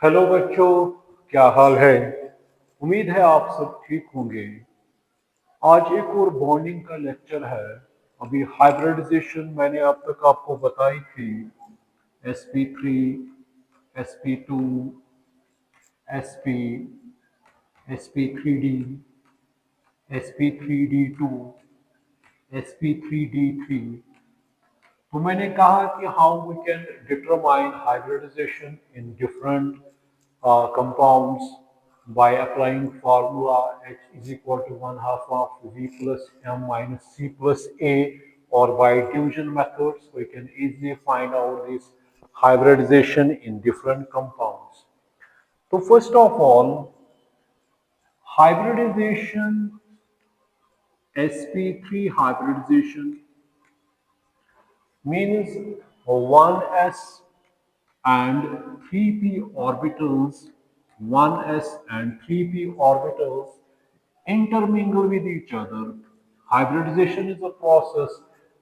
Hello बच्चों, क्या हाल है। उम्मीद है आप सब ठीक होंगे। आज एक और बॉन्डिंग का लेक्चर है। अभी हाइब्रिडाइजेशन मैंने अब तक आपको बताई थी। sp3, sp2, sp, sp3d, sp3d2, sp3d3। तो मैंने कहा कि how we can determine hybridisation in different compounds by applying formula H is equal to 1 half of V plus M minus C plus A, or by division methods we can easily find out this hybridization in different compounds. So first of all, hybridization, sp3 hybridization means 1s and 3p orbitals, 1s and 3p orbitals intermingle with each other. Hybridization is a process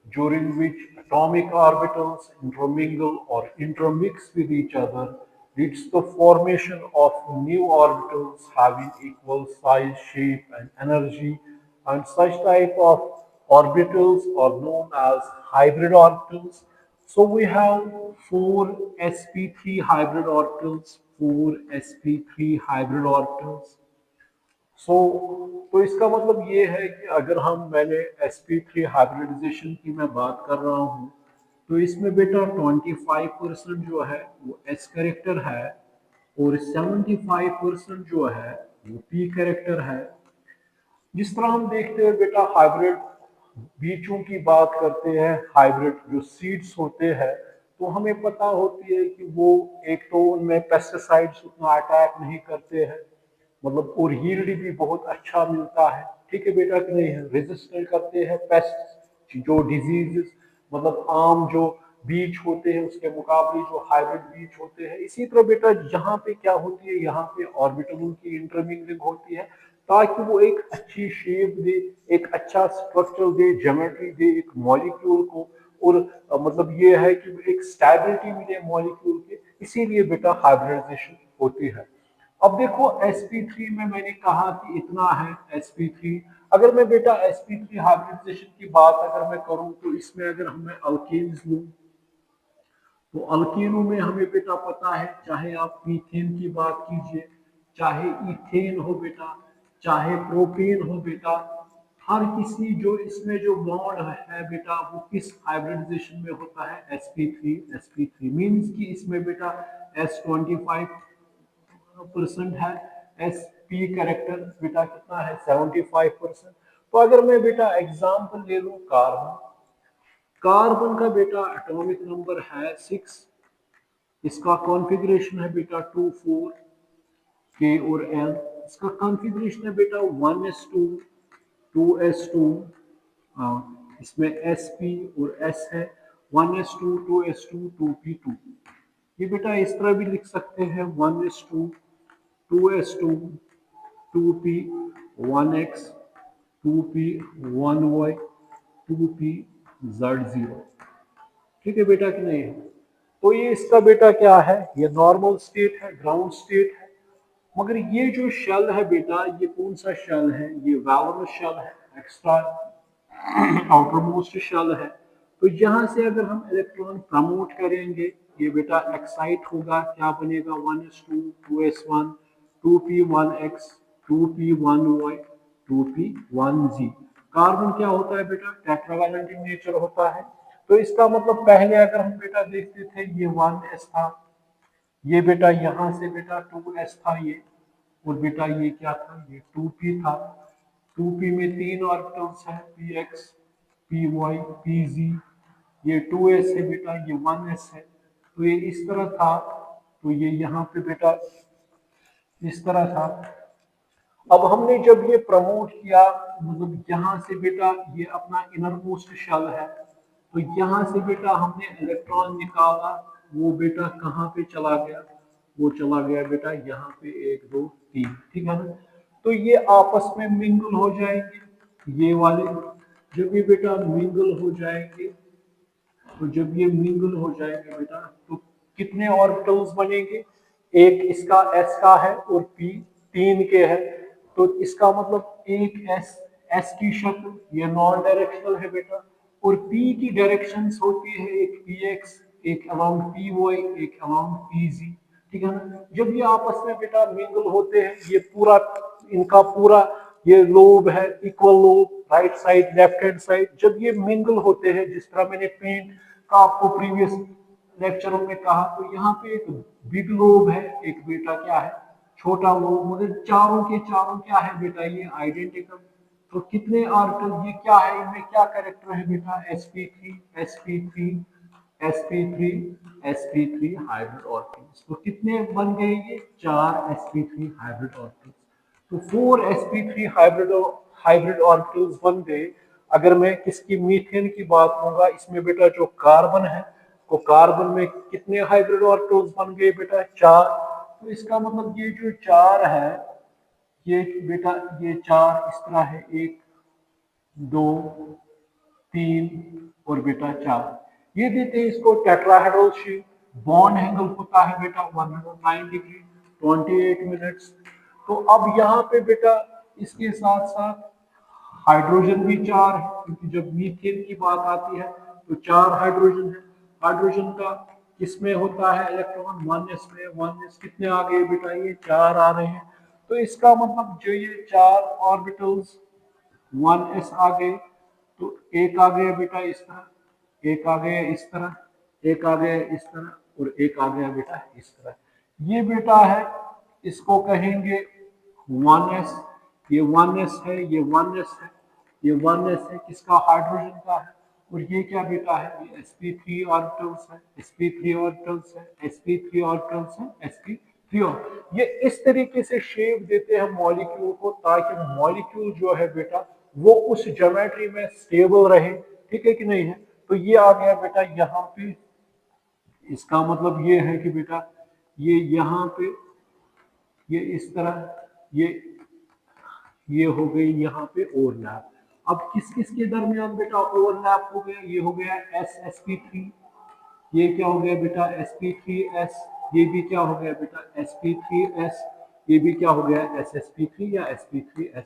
during which atomic orbitals intermingle or intermix with each other, leads to the formation of new orbitals having equal size, shape, and energy, and such type of orbitals are known as hybrid orbitals. So we have four sp3 hybrid orbitals, four sp3 hybrid orbitals. सो तो इसका मतलब ये है कि अगर मैंने sp3 hybridisation की मैं बात कर रहा हूँ, तो इसमें बेटा 25% जो है वो s कैरेक्टर है और 75% जो है वो p कैरेक्टर है। जिस तरह हम देखते हैं बेटा, हाइब्रिड बीजों की बात करते हैं, हाइब्रिड जो सीड्स होते हैं, तो हमें पता होती है कि वो एक तो उनमें पेस्टिसाइड्स उतना अटैक नहीं करते हैं, मतलब और यील्ड भी बहुत अच्छा मिलता है। ठीक है बेटा कि नहीं है, रेजिस्टेंट करते हैं पेस्ट जो डिजीजेस, मतलब आम जो बीज होते हैं उसके मुकाबले जो हाइब्रिड बीज होते हैं। इसी तरह बेटा यहाँ पे क्या होती है, यहाँ पे ऑर्बिटलों की इंटरमिंगलिंग होती है ताकि वो एक अच्छी शेप दे, एक अच्छा स्ट्रक्चर दे, ज्योमेट्री दे एक मॉलिक्यूल को, और मतलब ये है कि एक स्टेबिलिटी मिले मॉलिक्यूल के, इसीलिए बेटा हाइब्रिडाइजेशन होती है। अब देखो sp3 में मैंने कहा कि इतना है sp3। अगर मैं बेटा sp3 हाइब्रिडाइजेशन की बात अगर मैं करूं, तो इसमें अगर मैं अल्केन्स लूं, तो अल्कीनों में हमें बेटा पता है, चाहे आप मीथेन की बात कीजिए, चाहे इथेन हो बेटा, चाहे प्रोपेन हो बेटा, हर किसी जो इसमें जो बॉन्ड है बेटा वो किस हाइब्रिडाइजेशन में होता है, sp3। sp3 मीन्स कि इसमें बेटा s25% है, एस पी कैरेक्टर बेटा कितना है 75%। तो अगर मैं बेटा एग्जाम्पल ले लूं कार्बन, कार्बन का बेटा एटॉमिक नंबर है 6, इसका कॉन्फ़िगरेशन है बेटा 2 4 के और एल, इसका कॉन्फ़िगरेशन है बेटा 1s2 2s2, इसमें sp और s है, 1s2 2s2 2p2। ये बेटा इस तरह भी लिख सकते हैं 1s2 2s2 2p 1x 2p 1y 2p z0। ठीक है बेटा कि नहीं है। तो ये इसका बेटा क्या है, ये नॉर्मल स्टेट है, ग्राउंड स्टेट है। मगर ये जो शेल है बेटा, ये कौन सा शेल है, ये वैलेंस शेल है, एक्स्ट्रा आउटर मोस्ट शेल है। तो यहाँ से अगर हम इलेक्ट्रॉन प्रमोट करेंगे, ये बेटा एक्साइट होगा, क्या बनेगा 1s2 2s1 2p1x 2p1y 2p1z। Carbon क्या होता है बेटा, टेट्रावैलेंट इन नेचर होता है। तो इसका मतलब पहले अगर हम बेटा देखते थे ये 1s था, ये बेटा यहाँ से बेटा 2s था ये, और बेटा ये क्या था, ये 2p था। 2p में 3 ऑर्बिटल्स हैं, px py pz, ये 2s है बेटा, ये 1s है। तो ये इस तरह था, तो ये यहाँ पे बेटा इस तरह था। अब हमने जब ये प्रमोट किया, मतलब यहाँ से बेटा ये अपना इनर मोस्ट शेल है, तो यहाँ से बेटा हमने इलेक्ट्रॉन निकाला, वो बेटा कहाँ पे चला गया, वो चला गया बेटा यहाँ पे 1 2 3, ठीक है ना। तो ये आपस में मिंगल हो जाएंगे, ये वाले जब ये बेटा मिंगल हो जाएंगे, तो जब ये मिंगल हो जाएंगे बेटा, तो कितने ऑर्बिटल्स बनेंगे, एक इसका एस का है और पी 3 के है, तो इसका मतलब एक एस, एस की शक्ल ये नॉन डायरेक्शनल है बेटा, और पी की डायरेक्शंस होती है एक पी एक्स, एक अराउंड पी वाई, एक अराउंड पी जी, ठीक है ना। जब ये आपस में बेटा मिंगल होते हैं, ये पूरा इनका पूरा ये लोब है equal lobe, right side left hand side, जब ये मिंगल होते हैं जिस तरह मैंने पेंट का आपको प्रीवियस लेक्चरों में कहा, तो यहाँ पे एक बिग लोब है, एक बेटा क्या है छोटा लोब, मगर चारों के चारों क्या है बेटा ये आइडेंटिकल। तो कितने आर्टिकल ये क्या है, इनमें क्या कैरेक्टर है बेटा, sp3 sp3 sp3 sp3 hybrid orbitals. तो कितने बन गए ये 4 sp3 हाइब्रिड ऑर्बिटल्स। तो 4 sp3 हाइब्रिड ऑर्बिटल्स बन गए। अगर मैं किसकी मीथेन की बात करूंगा, इसमें बेटा जो कार्बन है, तो कार्बन में कितने हाइब्रिड ऑर्बिटल्स बन गए बेटा 4। तो इसका मतलब ये जो 4 है, ये बेटा ये 4 इस तरह है, 1 2 3 और बेटा 4, ये देते हैं इसको टेट्राहेड्रल शेप। बॉन्ड एंगल होता है बेटा 109 डिग्री 28 मिनट्स। तो अब यहाँ पे बेटा इसके साथ साथ हाइड्रोजन भी 4 है, क्योंकि जब मीथेन की बात आती है तो 4 हाइड्रोजन है। हाइड्रोजन का किसमें होता है इलेक्ट्रॉन 1s में, 1s कितने आ गए बेटा ये 4 आ रहे हैं। तो इसका मतलब जो ये 4 ऑर्बिटल्स 1s आ गए, तो एक आ गया बेटा इस तरह, एक आ गया इस तरह, एक आ गया इस तरह और एक आ गया बेटा इस तरह। ये बेटा है, इसको कहेंगे 1s, ये 1s है, ये 1s है, ये 1s है किसका हाइड्रोजन का है। और ये क्या बेटा है, ये sp3 ऑर्बिटल्स है, sp3 ऑर्बिटल्स है, sp3 ऑर्बिटल्स है, sp3 और ये इस तरीके से शेप देते हैं मॉलिक्यूल को, ताकि मॉलिक्यूल जो है बेटा वो उस ज्योमेट्री में स्टेबल रहे, ठीक है कि नहीं है। तो ये आ गया बेटा यहाँ पे, इसका मतलब ये है कि बेटा ये यहाँ पे ये इस तरह, ये हो गई यहाँ पे ओवरलैप। अब किस किस के दरमियान बेटा ओवरलैप हो गया, ये हो गया sp3, ये क्या हो गया बेटा sp3s, ये भी क्या हो गया बेटा sp3s, ये भी क्या हो गया ssp3 या sp3s।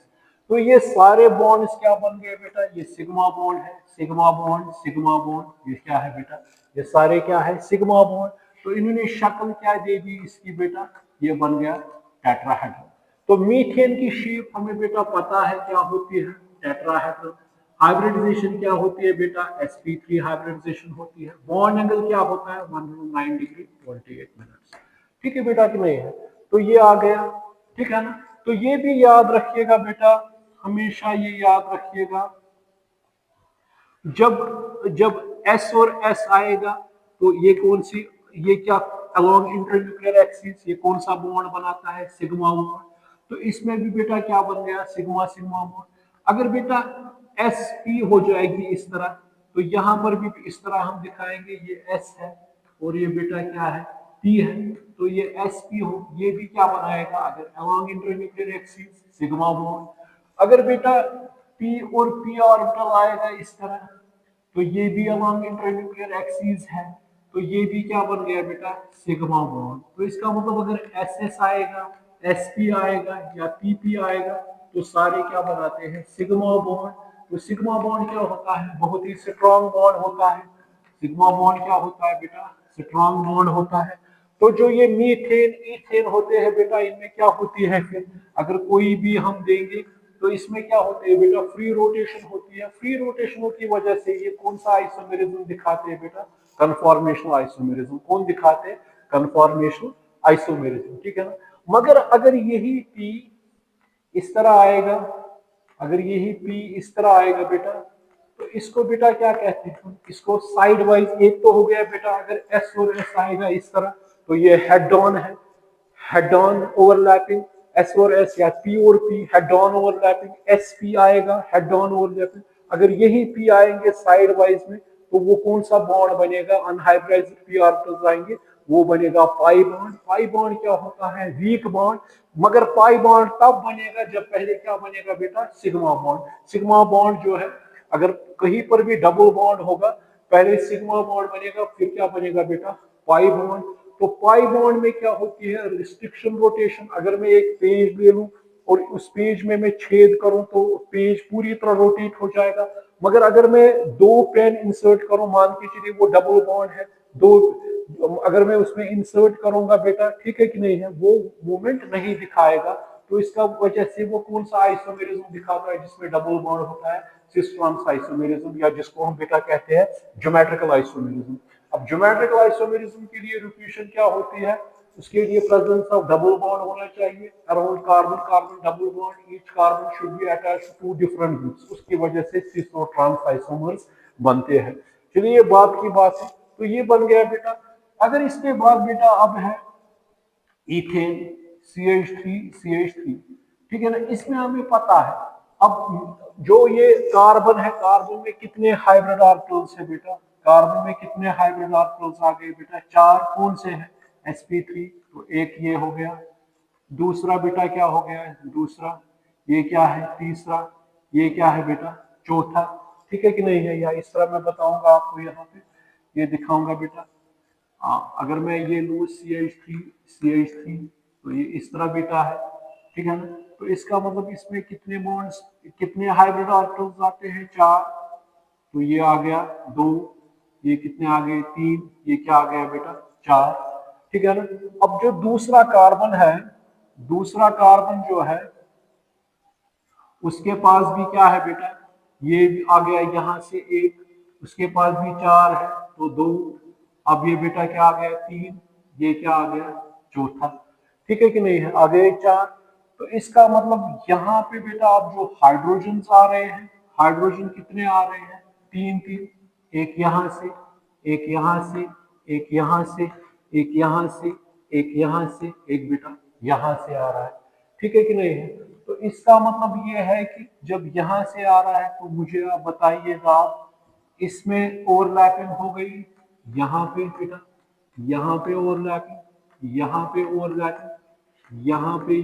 तो ये सारे बॉन्ड्स क्या बन गए बेटा, ये सिग्मा बॉन्ड है, सिग्मा बॉन्ड सिग्मा बॉन्ड, ये क्या है बेटा ये सारे क्या है सिग्मा बॉन्ड। तो इन्होंने शक्ल क्या दे दी इसकी बेटा, ये बन गया टेट्राहेड्रल। तो मीथेन की शेप हमें बेटा पता है क्या होती है टेट्राहेड्रल। हाइब्रिडाइजेशन क्या होती है बेटा, sp3 हाइब्रिडाइजेशन होती है। बॉन्ड एंगल क्या होता है 109 डिग्री 28 मिनट्स, ठीक है बेटा कि नहीं है। तो ये आ गया, ठीक है ना। तो ये भी याद रखिएगा बेटा, हमेशा ये याद रखिएगा, जब जब S और S आएगा तो ये कौन सी, ये क्या अलोंग इंटरन्यूक्लियर एक्सिस ये कौन सा बॉन्ड बनाता है सिग्मा बॉन्ड। तो इसमें भी बेटा क्या बन गया सिग्मा सिग्मा बॉन्ड। अगर बेटा sp हो जाएगी इस तरह, तो यहाँ पर भी इस तरह हम दिखाएंगे, ये s है और ये बेटा क्या है p है, तो ये sp हो, ये भी क्या बनाएगा अगर along internuclear axis sigma bond. अगर बेटा p और p ऑर्बिटल आएगा इस तरह, तो ये भी अलोंग इंटरन्यूक्लियर एक्सिस है, तो ये भी क्या बन गया बेटा सिग्मा बॉन्ड। तो इसका मतलब अगर SS आएगा, SP आएगा या PP आएगा, तो सारे क्या बनाते हैं सिग्मा बॉन्ड। तो सिग्मा बॉन्ड क्या होता है, बहुत ही स्ट्रॉन्ग बॉन्ड होता है। सिग्मा बॉन्ड क्या होता है बेटा, स्ट्रॉन्ग बॉन्ड होता है। तो जो ये मीथेन इथेन होते हैं बेटा, इनमें क्या होती है फिर, अगर कोई भी हम देंगे तो इसमें क्या होती है बेटा फ्री रोटेशन होती है। फ्री रोटेशन की वजह से ये कौन सा आइसोमेरिज्म दिखाते हैं बेटा, कन्फॉर्मेशनल आइसोमेरिज्म। कौन दिखाते हैं, कन्फॉर्मेशनल आइसोमेरिज्म, ठीक है ना। मगर अगर यही P इस तरह आएगा, अगर यही P इस तरह आएगा बेटा, तो इसको बेटा क्या कहते हैं, इसको साइड वाइज। एक तो हो गया बेटा अगर S और S आएगा इस तरह, तो ये हेड ऑन है, हेड ऑन ओवरलैपिंग, S और S या P और P head on overlapping, SP आएगा हेड ऑन ओवरलैपिंग। अगर यही P आएंगे साइड वाइज में, तो वो कौन सा बॉन्ड बनेगा, अनहाइब्रिडाइज्ड P ऑर्बिटल्स आएंगे, वो बनेगा पाई बॉन्ड। पाई बॉन्ड क्या होता है, वीक बॉन्ड। मगर पाई बॉन्ड तब बनेगा जब पहले क्या बनेगा बेटा सिग्मा बॉन्ड। सिग्मा बॉन्ड जो है, अगर कहीं पर भी डबल बॉन्ड होगा, पहले सिग्मा बॉन्ड बनेगा, फिर क्या बनेगा बेटा पाई बॉन्ड। तो पाई बॉन्ड में क्या होती है, रिस्ट्रिक्शन रोटेशन। अगर मैं एक पेज ले लूं और उस पेज में मैं छेद करूं तो पेज पूरी तरह रोटेट हो जाएगा। मगर अगर मैं दो पेन इंसर्ट करूं, मान के चलिए वो डबल बॉन्ड है, दो अगर मैं उसमें इंसर्ट करूंगा बेटा, ठीक है कि नहीं है, वो मूवमेंट नहीं दिखाएगा। तो इसका वजह से वो कौन सा आइसोमेरिज्म दिखाता है, जिसमें डबल बॉन्ड होता है, सिस ट्रांस आइसोमेरिज्म, या जिसको हम बेटा कहते हैं ज्योमेट्रिकल आइसोमेरिज्म। अब ज्योमेट्रिकल आइसोमेरिज्म के लिए इक्वेशन क्या होती है, उसके लिए प्रेजेंस ऑफ डबल बॉन्ड होना चाहिए around carbon carbon double bond, each carbon should be attached to different groups. उसकी वजह से सिस और ट्रांस आइसोमर्स बनते हैं। चलिए ये बात की बात है, तो ये बन गया बेटा। अगर इसके बाद बेटा अब है इथेन, CH3 ठीक है ना, इसमें हमें पता है। अब जो ये कार्बन है, कार्बन में कितने हाइब्रिड ऑर्बिटल्स है बेटा, कार्बन में कितने हाइब्रिड ऑर्बिटल्स आ गए बेटा, चार। कौन से हैं, sp3, तो एक ये हो गया, दूसरा बेटा क्या हो गया है, दूसरा ये क्या है, तीसरा ये क्या है बेटा, चौथा। ठीक है कि नहीं है, या इस तरह मैं बताऊंगा आपको, यहाँ पे ये दिखाऊंगा बेटा। अगर मैं ये लू CH3 तो ये इस तरह बेटा है, ठीक है ना। तो इसका मतलब इसमें कितने बॉन्ड्स, कितने हाइब्रिड ऑर्बिटल्स आते हैं, चार। तो ये आ गया दो, ये कितने आ गए, तीन, ये क्या आ गया बेटा, चार। ठीक है ना। अब जो दूसरा कार्बन है, दूसरा कार्बन जो है उसके पास भी क्या है बेटा, ये भी आ गया यहाँ से एक, उसके पास भी चार है तो दो। अब ये बेटा क्या आ गया, तीन, ये क्या आ गया, चौथा। ठीक है कि नहीं है, आ गए चार। तो इसका मतलब यहाँ पे बेटा अब जो हाइड्रोजन आ रहे हैं, हाइड्रोजन कितने आ रहे हैं, तीन तीन, एक यहाँ से, एक यहाँ से, एक यहाँ से, एक यहाँ से, एक यहाँ से, एक बेटा यहाँ से आ रहा है। ठीक है कि नहीं है। तो इसका मतलब ये है कि जब यहाँ से आ रहा है तो मुझे आप बताइएगा, आप इसमें ओवरलैपिंग हो गई, यहाँ पे बेटा, यहाँ पे ओवरलैपिंग, यहाँ पे ओवरलैपिंग, यहाँ पे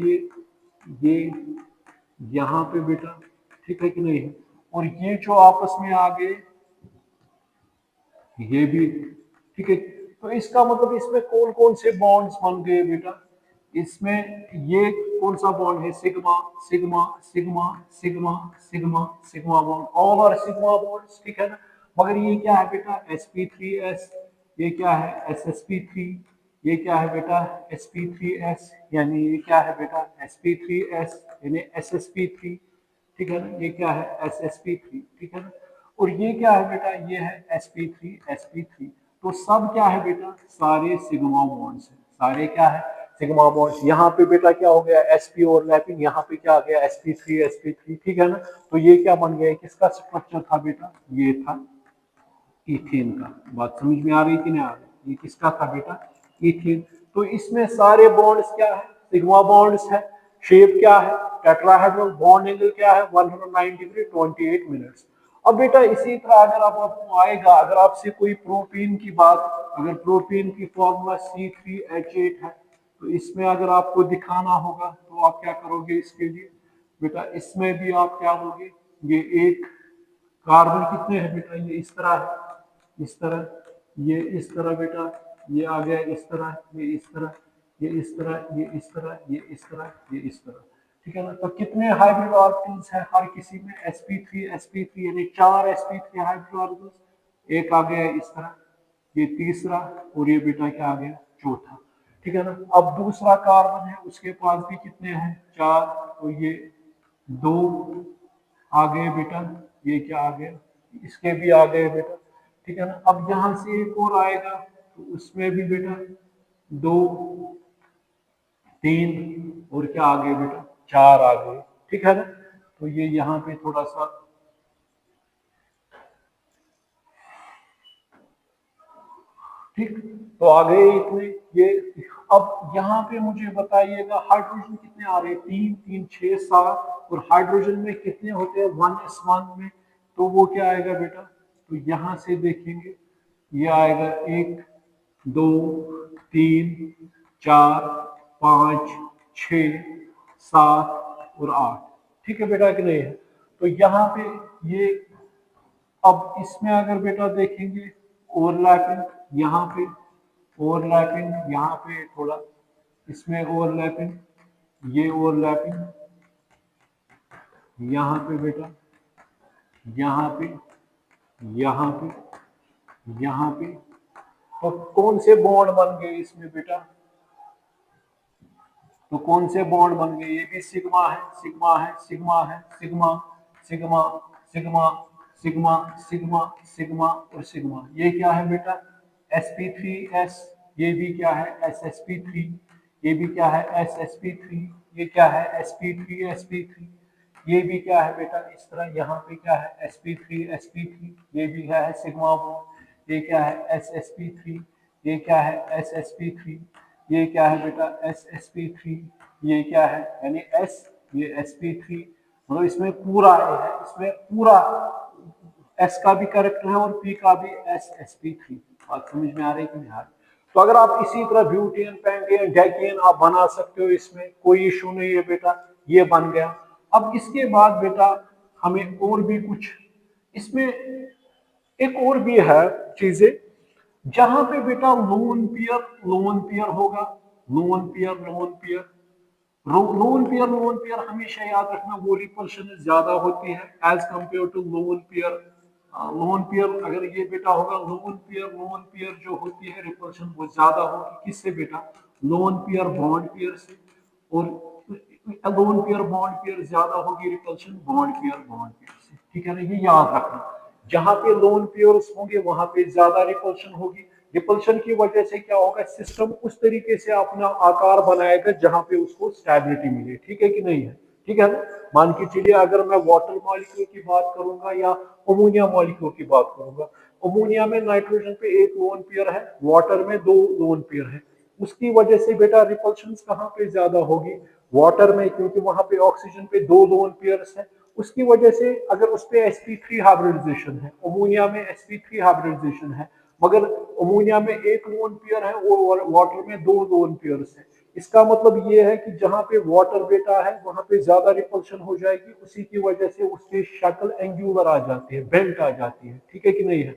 ये यहाँ पे बेटा, ठीक है कि नहीं है। और ये जो आपस में आ गए, ये भी, ठीक है। तो इसका मतलब इसमें कौन कौन से बॉन्ड्स बन गए बेटा, इसमें ये कौन सा बॉन्ड है, sigma sigma sigma sigma sigma sigma bond, all are sigma bonds, ठीक है ना। मगर ये क्या है बेटा, sp3s, ये क्या है ssp3, ये क्या है बेटा sp3s, यानी ये क्या है बेटा sp3s यानी ssp3, ठीक है ना। ये क्या है ssp3, ठीक है ना। और ये क्या है बेटा, ये है sp3 तो सब क्या है बेटा, सारे सिग्मा बॉन्ड्स हैं, सारे क्या है सिग्मा बॉन्ड्स। यहाँ पे बेटा क्या हो गया, sp ओवरलैपिंग, यहाँ पे क्या आ गया sp3 ठीक है ना। तो ये क्या बन गया, किसका स्ट्रक्चर था बेटा, ये था इथेन का। बात समझ में आ रही कि नहीं आ रही, ये किसका था बेटा, इथेन। तो इसमें सारे बॉन्ड्स क्या है, सिग्मा बॉन्ड्स है। शेप क्या है, टेट्राहेड्रल। बॉन्ड एंगल क्या है, 109 डिग्री 28 मिनट्स। अब बेटा इसी तरह अगर आप आपको आएगा, अगर आपसे कोई प्रोटीन की बात, अगर प्रोटीन की फॉर्मूला C3H8 है, तो इसमें अगर आपको दिखाना होगा तो आप क्या करोगे, इसके लिए बेटा इसमें भी आप क्या लोगे, ये एक कार्बन कितने हैं बेटा, ये इस तरह है, इस तरह, ये इस तरह बेटा, ये आ गया इस तरह, ये इस तरह, ये इस तरह, ये इस तरह, ये इस तरह, ये इस तरह। ठीक है ना। तो कितने हाइब्रिड ऑर्बिटल्स हैं हर किसी में, sp3 यानी चार sp3 हाइब्रिड ऑर्बिटल्स, एक आ गया इस तरह, ये तीसरा, और ये बेटा क्या आ गया, चौथा। ठीक है ना। अब दूसरा कार्बन है, उसके पास भी कितने हैं, चार, तो ये दो आ गए बेटा, ये क्या आ गया, इसके भी आ गए बेटा। ठीक है ना। अब यहां से एक और आएगा, तो उसमें भी बेटा दो, तीन, और क्या आ गए बेटा, चार आ गए। ठीक है ना। तो ये यहाँ पे थोड़ा सा, ठीक, तो आ गए इतने ये। अब यहाँ पे मुझे बताइएगा हाइड्रोजन कितने आ रहे हैं, तीन तीन छह सात, और हाइड्रोजन में कितने होते हैं 1s1 में, तो वो क्या आएगा बेटा, तो यहाँ से देखेंगे, ये आएगा एक, दो, तीन, चार, पाँच, छ, सात और आठ। ठीक है बेटा कि नहीं है। तो यहाँ पे ये, अब इसमें अगर बेटा देखेंगे ओवरलैपिंग, यहाँ पे ओवरलैपिंग यहाँ पे थोड़ा, इसमें ओवरलैपिंग, ये ओवरलैपिंग, यहाँ पे बेटा, यहाँ पे, यहाँ पे, यहाँ पे। तो कौन से बॉन्ड बन गए इसमें बेटा? तो कौन से बॉन्ड बन गए? ये भी सिग्मा है, सिग्मा है, सिग्मा है, sigma, sigma, sigma, sigma, sigma, sigma और सिग्मा। ये क्या है बेटा? sp3s। ये भी क्या है? ssp3। ये भी क्या है? ssp3। ये क्या है? sp3sp3। ये भी क्या है बेटा? इस तरह यहाँ पे क्या है? sp3sp3। ये भी क्या है? Sigma bond. ये क्या है? ssp3। ये क्या है? ssp3। ये क्या है बेटा? ssp3। ये क्या है? यानी s, ये sp3। मतलब इसमें पूरा है, इसमें पूरा s का भी करेक्टर है और p का भी, ssp3। बात समझ में आ रही कि नहीं आ रही? तो अगर आप इसी तरह ब्यूटेन, पेंटेन, डेकेन आप बना सकते हो, इसमें कोई इशू नहीं है बेटा। ये बन गया। अब इसके बाद बेटा हमें और भी कुछ इसमें, एक और भी है चीजें, जहां पे बेटा लोन पेयर, लोन पेयर होगा, lone pair, lone pair, lone pair, lone pair हमेशा याद रखना वो रिपल्शन ज्यादा होती है as compare to lone pair. Lone pair अगर ये बेटा होगा, लोन पेयर जो होती है रिपल्शन वो ज्यादा होगी किससे बेटा? लोन पेयर बॉन्ड पेयर से। और लोन पेयर बॉन्ड पेयर ज्यादा होगी रिपल्शन बॉन्ड पेयर से। ठीक है ना? ये याद रखना, जहां पे लोन पेयर्स होंगे वहां पे ज्यादा रिपल्शन होगी। रिपल्शन की वजह से क्या होगा? सिस्टम उस तरीके से अपना आकार बनाएगा जहां पे उसको स्टेबिलिटी मिले। ठीक है कि नहीं है? ठीक है ना? मान के चलिए अगर मैं वाटर मॉलिक्यूल की बात करूंगा या अमोनिया मॉलिक्यूल की बात करूंगा, अमोनिया में नाइट्रोजन पे एक लोन पेयर है, वाटर में दो लोन पेयर है। उसकी वजह से बेटा रिपल्शन कहाँ पे ज्यादा होगी? वाटर में, क्योंकि वहां पे ऑक्सीजन पे दो लोन पेयर्स है। उसकी वजह से अगर उस पे sp3 हाइब्रिडाइजेशन है, अमोनिया में sp3 हाइब्रिडाइजेशन है, मगर अमोनिया में एक लोन पेयर है और वाटर में दो लोन पेयर्स है। इसका मतलब ये है कि जहां पे वाटर बेटा है वहां पे ज्यादा रिपल्शन हो जाएगी, उसी की वजह से उसकी शक्ल एंगुलर आ जाती है, बेंट आ जाती है। ठीक है कि नहीं है?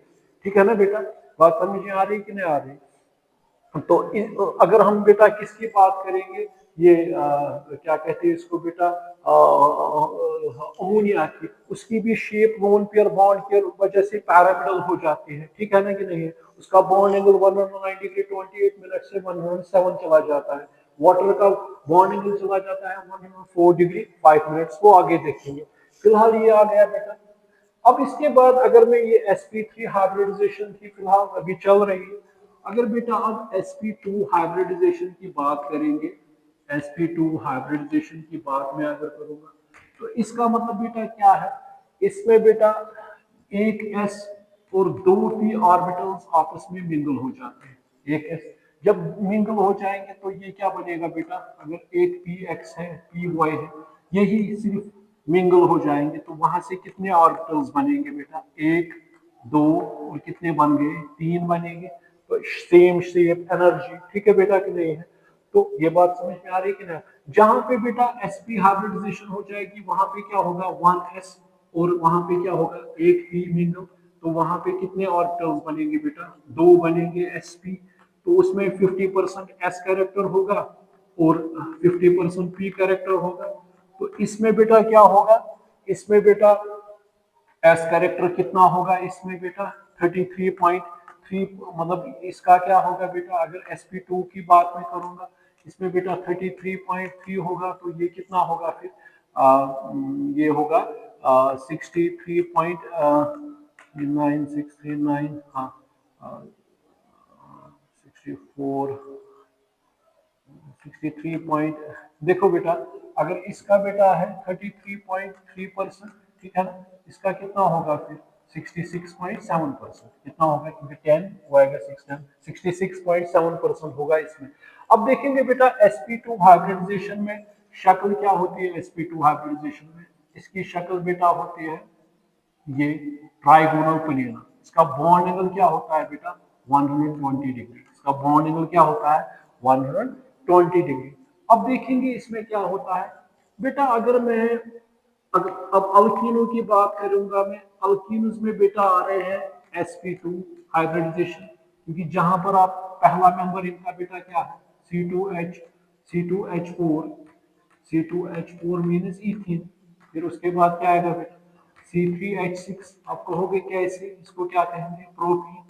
ठीक है ना बेटा? बात समझ में आ रही है कि नहीं आ रही? तो अगर हम बेटा किसकी बात करेंगे, ये क्या कहते हैं इसको बेटा, अमोनिया की, उसकी भी शेप लोन पेयर बॉन्ड के वजह से पैरामिडल हो जाती है। ठीक है ना कि नहीं है? उसका बॉन्ड एंगल 109 डिग्री 28 मिनट से 107 चला जाता है। वाटर का बॉन्ड एंगल चला जाता है 104 डिग्री 5 मिनट्स, वो आगे देखेंगे। फिलहाल ये आ गया बेटा। अब इसके बाद अगर मैं ये sp3 हाइब्रिडाइजेशन की फिलहाल अभी चल रही है, अगर बेटा अब sp2 हाइब्रिडाइजेशन की बात करेंगे, sp2 हाइब्रिडाइजेशन की बात मैं अगर करूंगा, तो इसका मतलब बेटा क्या है? इसमें बेटा एक s और दो p ऑर्बिटल्स आपस में मिंगल हो जाते हैं। एक s जब मिंगल हो जाएंगे तो ये क्या बनेगा बेटा? अगर एक px है, py है, यही सिर्फ मिंगल हो जाएंगे तो वहां से कितने ऑर्बिटल्स बनेंगे बेटा? एक, दो और कितने बन गए? तीन बनेंगे। तो सेम शेप, एनर्जी। ठीक है बेटा कि नहीं है? तो ये बात समझ में आ रही है कि नहीं? जहां पे बेटा sp हाइब्रिडाइजेशन हो जाएगी वहां पे क्या होगा? 1s, और वहां पे क्या होगा? एक p मिंगल। तो वहां पे कितने ऑर्बिटल्स बनेंगे बेटा? दो बनेंगे sp। तो उसमें 50% s कैरेक्टर होगा और 50% p कैरेक्टर होगा। तो इसमें बेटा क्या होगा? इसमें बेटा एस कैरेक्टर कितना होगा? इसमें बेटा 33.3, मतलब इसका क्या होगा बेटा? अगर sp2 की बात मैं करूंगा, इसमें बेटा 33.3 होगा, तो ये कितना होगा फिर? ये होगा 63.9639, हाँ, 64, 63 पॉइंट। देखो बेटा, अगर इसका बेटा है 33.3%, ठीक है ना? इसका कितना होगा फिर? 66.7%। कितना होगा? क्योंकि 10 वो आएगा 6, 66.7% होगा इसमें। अब देखेंगे बेटा sp2 हाइब्रिडाइजेशन में शक्ल क्या होती है? sp2 हाइब्रिडाइजेशन में इसकी शक्ल बेटा होती है ये ट्राइगोनल प्लेन। इसका बॉन्ड एंगल क्या होता है बेटा? 120 डिग्री। इसका बॉन्ड एंगल क्या होता है? 120 डिग्री। अब देखेंगे इसमें क्या होता है बेटा। अगर मैं अब अल्कीनो की बात करूंगा, मैं अल्कीनोस में बेटा आ रहे हैं sp2 हाइब्रिडाइजेशन, क्योंकि जहां पर आप पहला मेंबर इनका बेटा क्या है C2H4, C2H4 मीन्स इथीन। फिर उसके बाद क्या आएगा बेटा C3H6, आप कहोगे कैसे, इसको क्या कहेंगे प्रोटीन।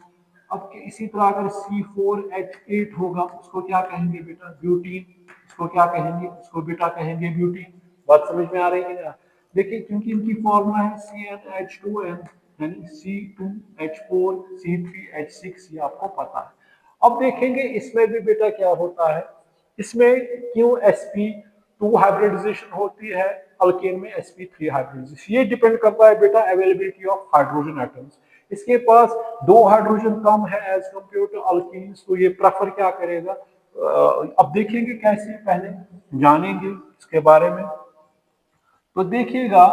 अब इसी तरह अगर C4H8 होगा उसको क्या कहेंगे बेटा ब्यूटीन, इसको क्या कहेंगे, उसको बेटा कहेंगे ब्यूटीन। बात समझ में आ रही है ना। देखिए क्योंकि इनकी फॉर्मूला है CnH2n, यानी C2H4 C3H6, ये आपको पता है। अब देखेंगे इसमें भी बेटा क्या होता है, इसमें क्यों sp2 हाइब्रिडाइजेशन होती है, अल्केन में sp3 हाइब्रिडाइजेशन। ये डिपेंड करता है बेटा अवेलेबिलिटी ऑफ हाइड्रोजन एटम्स। इसके पास दो हाइड्रोजन कम है एज कम्पेयर टू अल्कीन्स, तो ये प्रेफर क्या करेगा। अब देखेंगे कैसे, पहले जानेंगे इसके बारे में। तो देखिएगा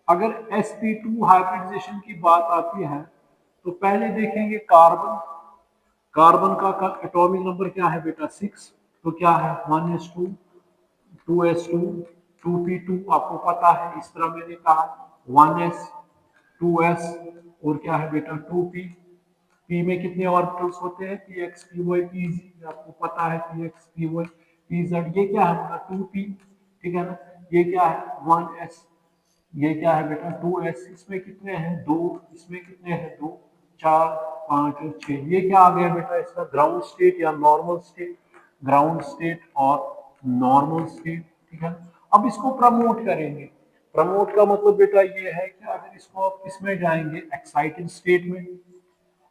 अगर sp2 हाइब्रिडाइजेशन की बात आती है तो पहले देखेंगे कार्बन। कार्बन का एटॉमिक नंबर क्या है बेटा 6, तो क्या है 1s2, 2s2, 2p2 आपको पता है। इस तरह मैंने कहा 1s, 2s और क्या है बेटा 2p। p में कितने ऑर्बिटल्स होते हैं px py pz, आपको पता है px py pz। ये क्या है बेटा 2p, ठीक है ना। ये क्या है 1s, ये क्या है बेटा 2s। इसमें कितने हैं 2, इसमें कितने हैं 2, 4, 5 और 6। ये क्या आ गया बेटा इसका ग्राउंड स्टेट या नॉर्मल स्टेट, ग्राउंड स्टेट और नॉर्मल स्टेट, ठीक है। अब इसको प्रमोट करेंगे। प्रमोट का मतलब बेटा ये है कि अगर इसको आप इसमें जाएंगे एक्साइटेड स्टेट में,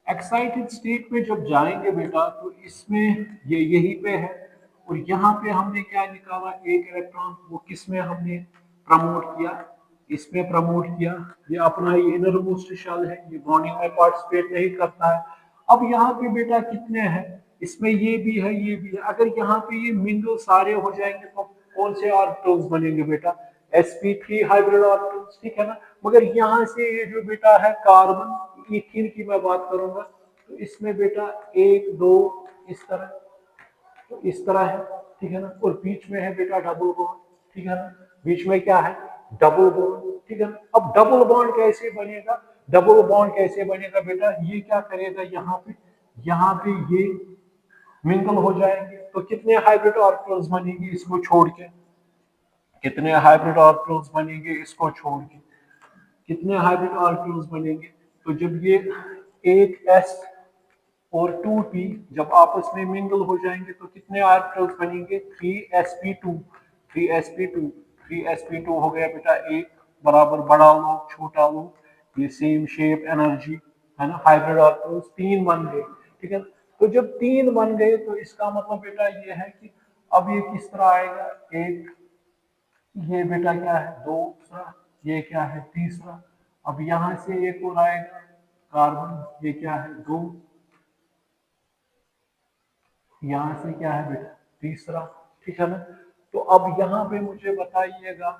एक्साइटेड स्टेट में जब जाएंगे बेटा तो इसमें ये यही पे है, और यहाँ पे हमने क्या निकाला एक इलेक्ट्रॉन, वो किस में हमने प्रमोट किया, इसमें प्रमोट किया। ये अपना ये इनर मोस्ट शेल है, ये बॉन्डिंग में पार्टिसिपेट नहीं करता है। अब यहाँ पे बेटा कितने हैं, इसमें ये भी है ये भी है। अगर यहाँ पे ये मिंगल सारे हो जाएंगे तो कौन से ऑर्बिटल्स बनेंगे बेटा sp3 हाइब्रिड ऑर्बिटल्स, ठीक है ना। मगर यहाँ से ये जो बेटा है कार्बन इथीन की मैं बात करूंगा, तो इसमें बेटा 1 2 इस तरह, तो इस तरह है, ठीक है ना। और बीच में है बेटा डबल बॉन्ड, ठीक है ना। बीच में क्या है डबल बॉन्ड, ठीक है ना। अब डबल बॉन्ड कैसे बनेगा, डबल बॉन्ड कैसे बनेगा बेटा, ये क्या करेगा यहाँ पे ये मिंगल हो जाएंगे तो कितने हाइब्रिड ऑर्बिटल्स बनेंगे इसको छोड़ के, कितने हाइब्रिड ऑर्बिटल्स बनेंगे इसको छोड़ के, कितने हाइब्रिड ऑर्बिटल्स बनेंगे। तो जब ये एक s और 2p जब आपस में मिंगल हो जाएंगे तो कितने ऑर्बिटल्स बनेंगे 3sp2, 3sp2, 3sp2 हो गया बेटा एक बराबर बड़ा लो छोटा लो, ये सेम शेप एनर्जी है ना। हाइब्रिड ऑर्बिटल्स तीन बन गए, ठीक है। तो जब तीन बन गए तो इसका मतलब बेटा ये है कि अब ये किस तरह आएगा, एक ये बेटा क्या है दूसरा, ये क्या है तीसरा। अब यहां से एक और आएगा कार्बन, ये क्या है दो, यहां से क्या है बेटा तीसरा, ठीक है ना। तो अब यहाँ पे मुझे बताइएगा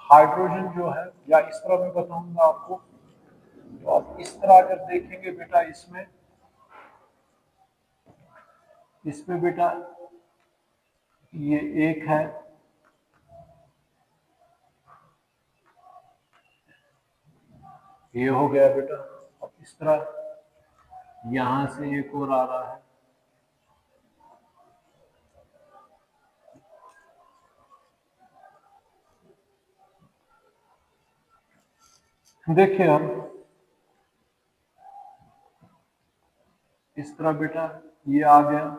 हाइड्रोजन जो है, या इस तरह मैं बताऊंगा आपको। तो आप इस तरह अगर देखेंगे बेटा इसमें बेटा ये एक है, ये हो गया बेटा। अब इस तरह यहां से एक और आ रहा है, देखिए आप इस तरह बेटा ये आ गया,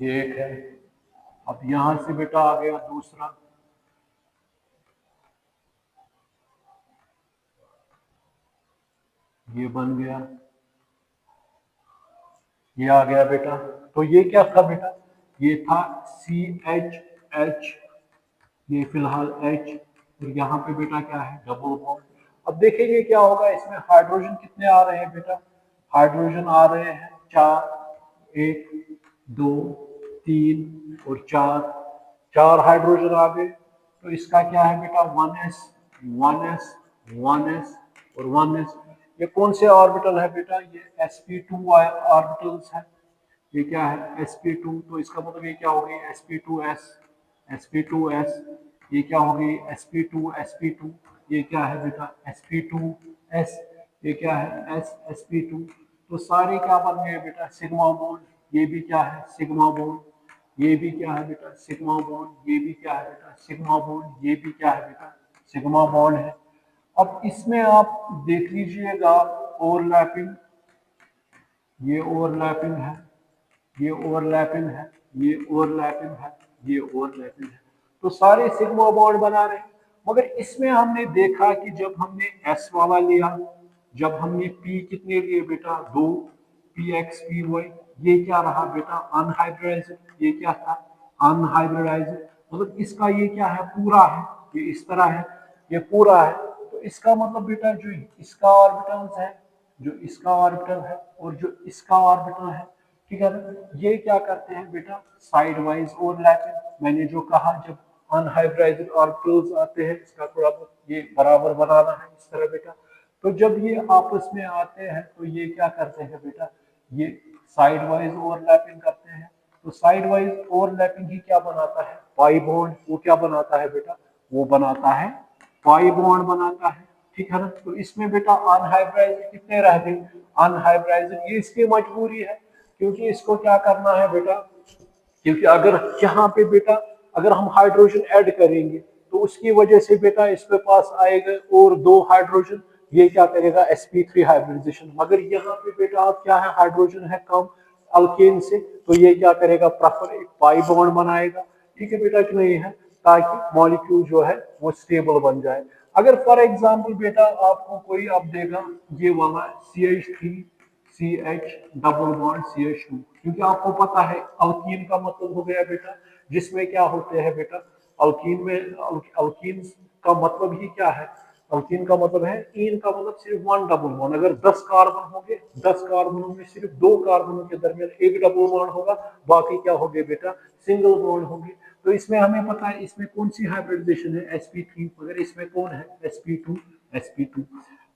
ये एक है। अब यहां से बेटा आ गया दूसरा, ये बन गया, ये आ गया बेटा। तो ये क्या था बेटा, ये था CH, ये फिलहाल H, और यहाँ पे बेटा क्या है डबल बॉन्ड। अब देखेंगे क्या होगा इसमें, हाइड्रोजन कितने आ रहे हैं बेटा, हाइड्रोजन आ रहे हैं चार, एक दो तीन और चार, चार हाइड्रोजन आ गए। तो इसका क्या है बेटा 1s, 1s, 1s और 1s। ये कौन से ऑर्बिटल है बेटा, ये sp2 ऑर्बिटल्स है। ये क्या है sp2, तो इसका मतलब ये क्या हो गया sp2s, sp2s ये क्या हो गई sp2 ये क्या है बेटा sp2s ये क्या है sp2 तो सारे क्या बन गए बेटा सिग्मा बॉन्ड ये भी क्या है सिग्मा बॉन्ड ये भी क्या है बेटा सिग्मा बॉन्ड ये भी क्या है बेटा सिग्मा बॉन्ड ये भी क्या है बेटा सिग्मा बॉन्ड है। अब इसमें आप देख लीजिएगा ओवरलैपिंग ये ओवरलैपिंग है ये ओवरलैपिंग है ये ओवरलैपिंग है ये ओवरलैपिंग है तो सारे सिग्मा बॉन्ड बना रहे हैं। मगर इसमें हमने देखा कि जब हमने एस वाला लिया जब हमने पी कितने लिए बेटा दो पी एक्स पी वाई ये क्या रहा बेटा अनहाइब्रिडाइज्ड ये क्या था अनहाइब्रिडाइज्ड मतलब इसका ये क्या है पूरा है ये इस तरह है ये पूरा है तो इसका मतलब बेटा जो इसका ऑर्बिटल्स है जो इसका ऑर्बिटल है और जो इसका ऑर्बिटल है ठीक है ना ये क्या करते हैं बेटा साइड वाइज ओवरलैपिंग मैंने जो कहा जब अनहाइब्रिडाइज्ड ऑर्बिटल्स आते हैं इसका थोड़ा बहुत ये बराबर बनाना है इस तरह बेटा तो जब ये आपस में आते हैं तो ये क्या करते हैं बेटा ये साइड वाइज ओवरलैपिंग करते हैं तो साइड वाइज ओवरलैपिंग ही क्या बनाता है पाई बॉन्ड वो क्या बनाता है बेटा वो बनाता है पाई बॉन्ड बनाता है ठीक है ना तो इसमें बेटा अनहाइब्रिडाइज्ड कितने रह गए अनहाइब्रिडाइज्ड ये इसकी मजबूरी है क्योंकि इसको क्या करना है बेटा क्योंकि अगर यहाँ पे बेटा अगर हम हाइड्रोजन ऐड करेंगे तो उसकी वजह से बेटा इसके पास आएगा और दो हाइड्रोजन ये क्या करेगा sp3 हाइब्रिडाइजेशन मगर यहाँ पे बेटा अब क्या है हाइड्रोजन है कम अल्केन से तो ये क्या करेगा प्रेफर एक पाई बॉन्ड बनाएगा ठीक है बेटा कि नहीं है ताकि मॉलिक्यूल जो है वो स्टेबल बन जाए। अगर फॉर एग्जांपल बेटा आपको कोई अब देगा ये वाला CH3 CH double bond CH2 क्योंकि आपको पता है अल्कीन का मतलब हो गया बेटा जिसमें क्या होते हैं बेटा अल्कीन में अल्कीन का मतलब ही क्या है अल्कीन का मतलब है इन का मतलब सिर्फ वन डबल बॉन्ड अगर 10 कार्बन होंगे 10 कार्बनों में सिर्फ दो कार्बनों के दरमियान एक डबल बॉन्ड होगा बाकी क्या होंगे बेटा सिंगल बॉन्ड होंगे तो इसमें हमें पता है इसमें कौन सी हाइब्रिडाइजेशन है sp3 मगर इसमें कौन है sp2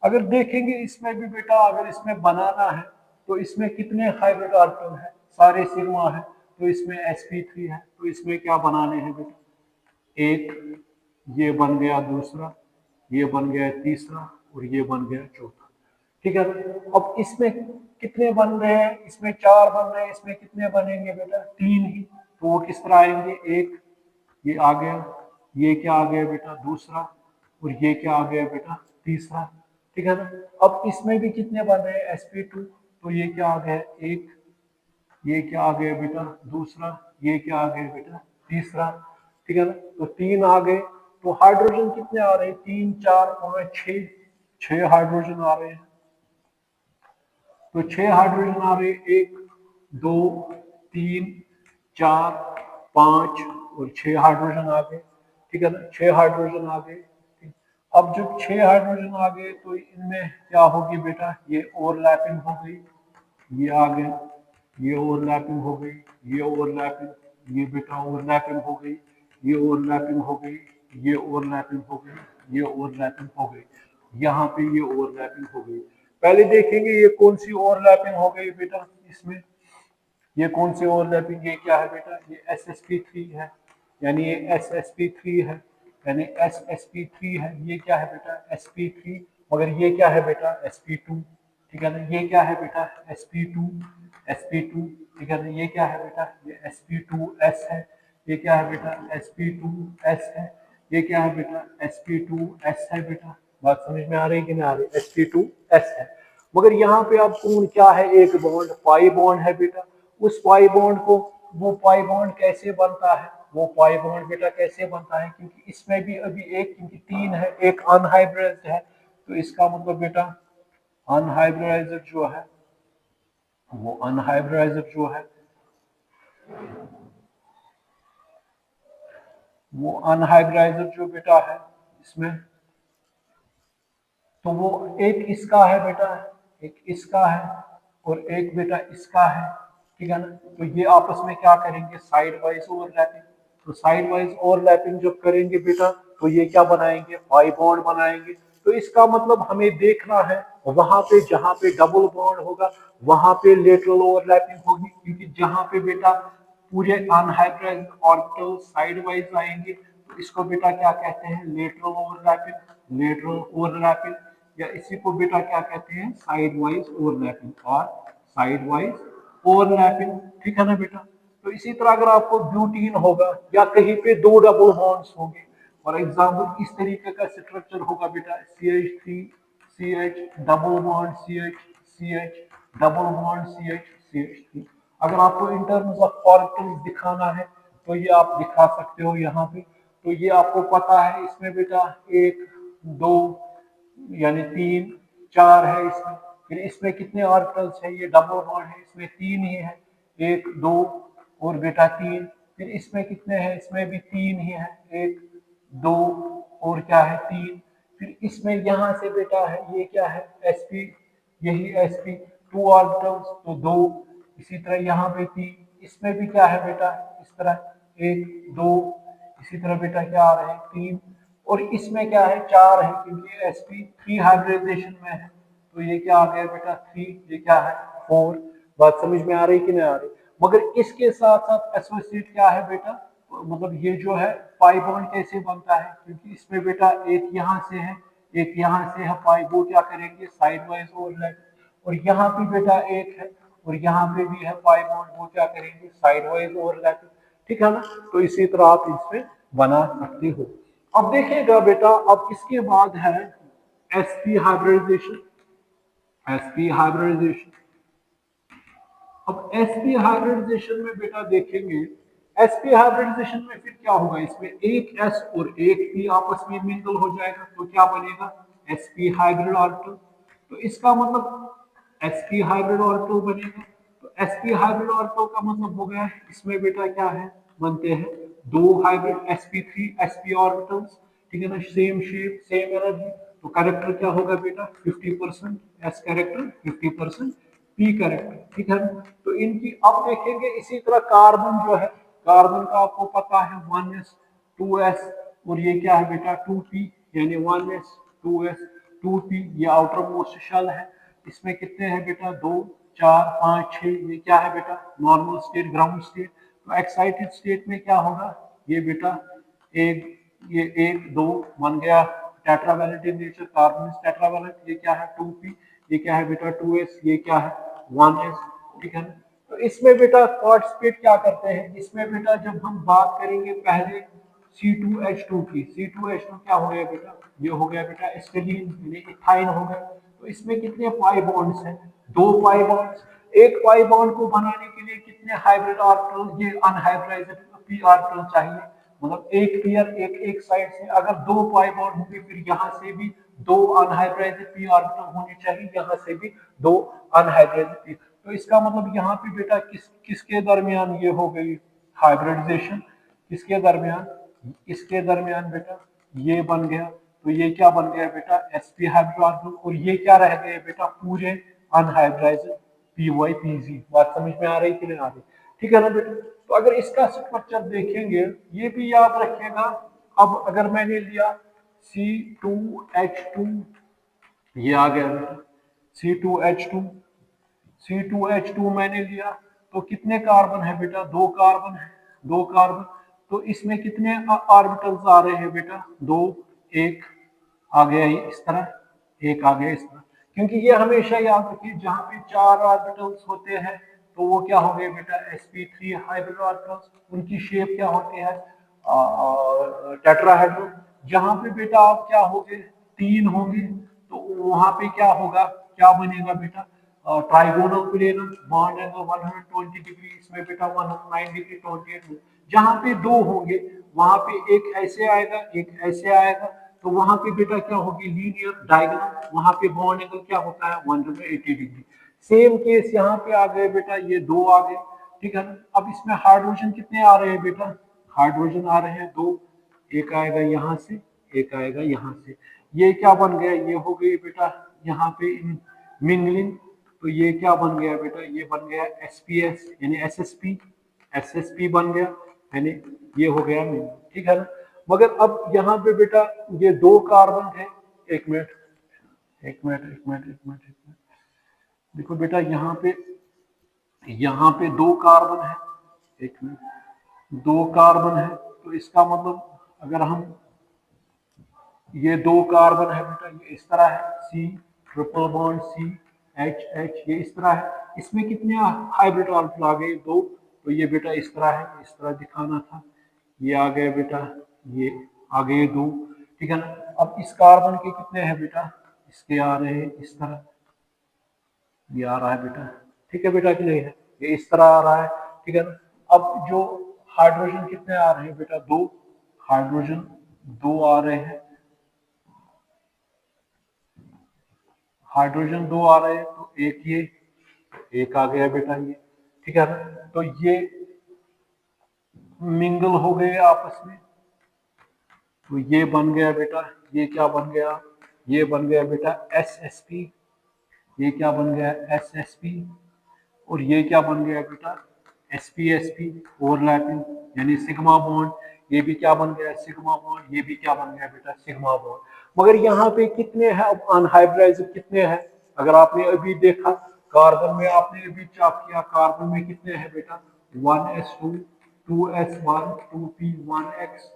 अगर देखेंगे इसमें भी बेटा अगर इसमें बनाना है तो इसमें कितने हाइब्रिड ऑर्बिटल है सारे सिग्मा है तो इसमें sp3 है तो इसमें क्या बनाने हैं बेटा एक ये बन गया दूसरा ये बन गया तीसरा और ये बन गया चौथा ठीक है अब इसमें कितने बन रहे हैं इसमें चार बन रहे हैं इसमें कितने बनेंगे बेटा तीन ही तो वो किस तरह आएंगे एक ये आ गया ये क्या आ गया बेटा दूसरा और ये क्या आ गया बेटा तीसरा ठीक है ना अब इसमें भी कितने बन रहे हैं sp2 तो ये क्या आ गया एक ये क्या आ गया बेटा दूसरा ये क्या आ गया बेटा तीसरा ठीक है ना तो तीन आ गए तो हाइड्रोजन कितने आ रहे हैं तीन चार पांच छह छह हाइड्रोजन आ रहे हैं तो छह हाइड्रोजन आ रहे हैं एक दो तीन चार पांच और छह हाइड्रोजन आ गए ठीक है ना छह हाइड्रोजन आ गए अब जब छह हाइड्रोजन आ गए तो इनमें क्या होगी बेटा ये ओवरलैपिंग हो गई ये आ गए ये ओवरलैपिंग हो गई ये ओवरलैपिंग ये बेटा ओवरलैपिंग हो गई ये ओवरलैपिंग हो गई ये ओवरलैपिंग हो गई ये ओवरलैपिंग हो गई यहाँ पे ये ओवरलैपिंग हो गई पहले देखेंगे ये कौन सी ओवरलैपिंग हो गई बेटा इसमें ये कौन सी ओवरलैपिंग ये क्या है बेटा ये sp3 है यानी ये ssp3 है यानी ssp3 है ये क्या है बेटा sp3 मगर ये क्या है बेटा sp2 ठीक है ना ये क्या है बेटा sp2 ठीक है ना ये क्या है बेटा ये sp2s है ये क्या है बेटा sp2s है ये क्या है बेटा sp2s है बेटा बात समझ में आ रही है कि नहीं आ रही sp2s है मगर यहाँ पे आप कौन क्या है एक बॉन्ड पाई बॉन्ड है बेटा उस पाई बॉन्ड को वो पाई बॉन्ड कैसे बनता है वो पाई बॉन्ड बेटा कैसे बनता है क्योंकि इसमें भी अभी एक क्योंकि तीन है एक अनहाइब्रिडाइज्ड है तो इसका मतलब बेटा अनहाइब्रिडाइज्ड जो है वो अनहाइब्रिडाइज्ड जो है वो अनहाइब्रिडाइज्ड जो बेटा है इसमें तो वो एक इसका है बेटा एक इसका है और एक बेटा इसका है ठीक है ना तो ये आपस में क्या करेंगे साइड वाइज ओवरलैपिंग तो साइड वाइज ओवरलैपिंग जब करेंगे बेटा तो ये क्या बनाएंगे पाई बॉन्ड बनाएंगे तो इसका मतलब हमें देखना है वहां पे जहां पे डबल बॉन्ड होगा वहां पे लेटरल ओवरलैपिंग होगी क्योंकि जहां पे बेटा पूरे अनहाइब्रिडाइज्ड ऑर्बिटल साइड वाइज आएंगे इसको बेटा क्या कहते हैं, लेटरल ओवरलैपिंग, लेटरल ओवरलैपिंग, या इसी को बेटा क्या कहते हैं, साइड वाइज ओवरलैपिंग और साइड वाइज ओवरलैपिंग। ठीक है ना बेटा। तो इसी तरह अगर आपको ब्यूटीन होगा या कहीं पे दो डबल बॉन्ड्स होंगे, फॉर एग्जाम्पल इस तरीके का स्ट्रक्चर होगा बेटा, CH3 CH double bond CH double bond CH3। अगर आपको इन टर्म्स ऑफ ऑर्बिटल्स दिखाना है तो ये आप दिखा सकते हो यहाँ पे। तो ये आपको पता है, इसमें बेटा एक दो यानी तीन चार है इसमें। फिर इसमें कितने ऑर्बिटल्स है, ये डबल बॉन्ड है, इसमें तीन ही है, एक दो और बेटा तीन। फिर इसमें कितने हैं, इसमें भी तीन ही है, एक दो और क्या है, तीन। फिर इसमें यहाँ से बेटा है, ये क्या है, sp, यही sp, टू ऑर्बिटल्स तो दो। इसी तरह यहाँ पे तीन, इसमें भी क्या है बेटा, इस तरह एक दो, इसी तरह बेटा क्या आ रहे हैं, तीन। और इसमें क्या है, चार है, क्योंकि sp3 हाइब्रिडाइजेशन में है। तो ये क्या आ गया बेटा, थ्री, ये क्या है, फोर। बात समझ में आ रही कि नहीं आ रही। मगर इसके साथ साथ एसोसिएट क्या है बेटा, मतलब ये जो है पाई बॉन्ड कैसे बनता है, क्योंकि इसमें बेटा एक यहाँ से है, एक यहाँ से है पाई, वो क्या करेंगे, साइड वाइज ओवरलैप। और यहाँ पे बेटा एक है और यहाँ पे भी है पाई बॉन्ड, वो क्या करेंगे, साइड वाइज ओवरलैप। ठीक है ना। तो इसी तरह आप इसमें बना सकते हो। अब देखिएगा बेटा, अब इसके बाद है sp हाइब्रिडाइजेशन, sp हाइब्रिडाइजेशन। अब sp हाइब्रिडाइजेशन में बेटा देखेंगे, sp हाइब्रिडाइजेशन में फिर क्या होगा, इसमें एक s और एक p आपस में मिंगल हो जाएगा, तो क्या बनेगा, sp हाइब्रिड ऑर्बिटल। तो इसका मतलब sp हाइब्रिड ऑर्बिटल बनेगा। तो sp हाइब्रिड ऑर्बिटल का मतलब हो गया, इसमें बेटा क्या है, बनते हैं दो हाइब्रिड sp3 sp ऑर्बिटल्स। ठीक है ना, सेम शेप सेम एनर्जी। तो कैरेक्टर क्या होगा बेटा, 50% s कैरेक्टर, 50% p कैरेक्टर। ठीक है। तो इनकी अब देखेंगे, इसी तरह कार्बन जो है, कार्बन का आपको पता है 1s 2s, और ये क्या है बेटा 2p, यानी 1s 2s 2p। ये आउटर मोस्ट शेल है। इसमें कितने हैं बेटा, दो चार पाँच छः। ये क्या है बेटा, नॉर्मल स्टेट, ग्राउंड स्टेट। तो एक्साइटेड स्टेट में क्या होगा, ये बेटा एक, ये एक दो बन गया, tetravalent in nature, carbon is tetravalent. ये क्या है 2p, ये क्या है बेटा 2s, ये क्या है 1s। ठीक है। तो इसमें बेटा पार्टिसिपेट क्या करते हैं, इसमें बेटा जब हम बात करेंगे पहले C2H2 की, C2H2 क्या हो गया बेटा, ये हो गया बेटा एस्टिलीन, यानी इथाइन हो गया। तो इसमें कितने पाई बॉन्ड्स हैं, दो पाई बॉन्ड्स। एक पाई बॉन्ड को बनाने के लिए कितने हाइब्रिड ऑर्बिटल, ये अनहाइब्रिडाइज्ड p ऑर्बिटल चाहिए। मतलब एक पेयर एक एक साइड से, अगर दो पाई बॉन्ड होंगे फिर यहाँ से भी दो अनहाइब्रिडाइज्ड p ऑर्बिटल होने चाहिए, यहाँ से भी दो अनहाइब्रिडाइज्ड p। तो इसका मतलब यहाँ पे बेटा किसके दरमियान ये हो गई हाइब्रिडाइजेशन, किसके दरमियान, इसके दरमियान बेटा ये बन गया। तो ये क्या बन गया बेटा, sp हाइब्रिड ऑर्बिटल, और ये क्या रह गए बेटा, पूरे अनहाइब्रिडाइज्ड py/pz। बात समझ में आ रही कि नहीं आ रही। ठीक है ना बेटा। तो अगर इसका स्ट्रक्चर देखेंगे, ये भी याद रखिएगा। अब अगर मैंने लिया C2H2, ये आ गया बेटा C2H2, C2H2 मैंने लिया, तो कितने कार्बन है बेटा, दो कार्बन है, दो कार्बन। तो इसमें कितने ऑर्बिटल्स आ रहे हैं बेटा, दो, एक आ गया ये इस तरह, एक आ गया इस तरह। क्योंकि ये हमेशा याद रखिए, जहां पे चार ऑर्बिटल्स होते हैं तो वो क्या हो गए बेटा, sp3 हाइब्रिड ऑर्बिटल्स। उनकी शेप क्या होती है, टेट्राहेड्रल। जहां पे बेटा आप क्या होंगे, तीन होंगे, तो वहां पे क्या होगा, क्या बनेगा बेटा, trigonal plane, bond angle 120 degree, इसमें बेटा 109 डिग्री 28। जहां पे दो होंगे वहां पे एक ऐसे आएगा एक ऐसे आएगा, तो वहां पे बेटा क्या होगी, लीनियर डायगोनल, वहां पे बॉन्ड एंगल क्या होता है 180 डिग्री। सेम केस यहाँ पे आ गए बेटा, ये दो आ गए। ठीक है ना। अब इसमें हाइड्रोजन कितने आ रहे हैं बेटा, हाइड्रोजन आ रहे हैं दो, एक आएगा यहाँ से एक आएगा यहाँ से। ये क्या बन गया, ये हो गई बेटा यहाँ पे मिंगलिंग। तो ये क्या बन गया बेटा, ये बन गया SPS यानी SSP बन गया, यानी ये हो गया मिंगलिंग। ठीक है ना। मगर अब यहाँ पे बेटा ये दो कार्बन है, एक मिनट एक मिनट एक मिनट एक मिनट एक मिनट, देखो बेटा यहाँ पे दो कार्बन है, एक मिनट, दो कार्बन है। तो इसका मतलब अगर हम ये दो कार्बन है बेटा, ये इस तरह है, C triple bond C H H, ये इस तरह है। इसमें कितने हाइब्रिड ऑर्बिटल आ गए? दो। तो ये बेटा इस तरह है, इस तरह दिखाना था। ये आ गए बेटा, ये आ गए दो। ठीक है ना। अब इस कार्बन के कितने हैं बेटा? इसके आ रहे हैं इस तरह, ये आ रहा है बेटा। ठीक है बेटा कि नहीं है? ये इस तरह आ रहा है। ठीक है ना। अब जो हाइड्रोजन कितने आ रहे हैं बेटा? दो। हाइड्रोजन दो आ रहे हैं, हाइड्रोजन दो आ रहे हैं, तो एक ये, एक आ गया बेटा ये। ठीक है ना। तो ये मिंगल हो गए आपस में, तो ये बन गया बेटा, ये क्या बन गया? ये बन गया बेटा एस एस पी। ये क्या बन गया? S S P. और ये क्या बन गया बेटा? S P S P, overlapping, यानी सिग्मा बॉन्ड। ये भी क्या बन गया? Sigma bond. ये भी क्या बन गया बेटा? Sigma bond. मगर यहाँ पे कितने हैं अब अनहाइब्रिडाइज्ड? कितने हैं? अगर आपने अभी देखा कार्बन में, आपने अभी चेक किया कार्बन में कितने हैं बेटा? 1s2, 2s1, 2p1x,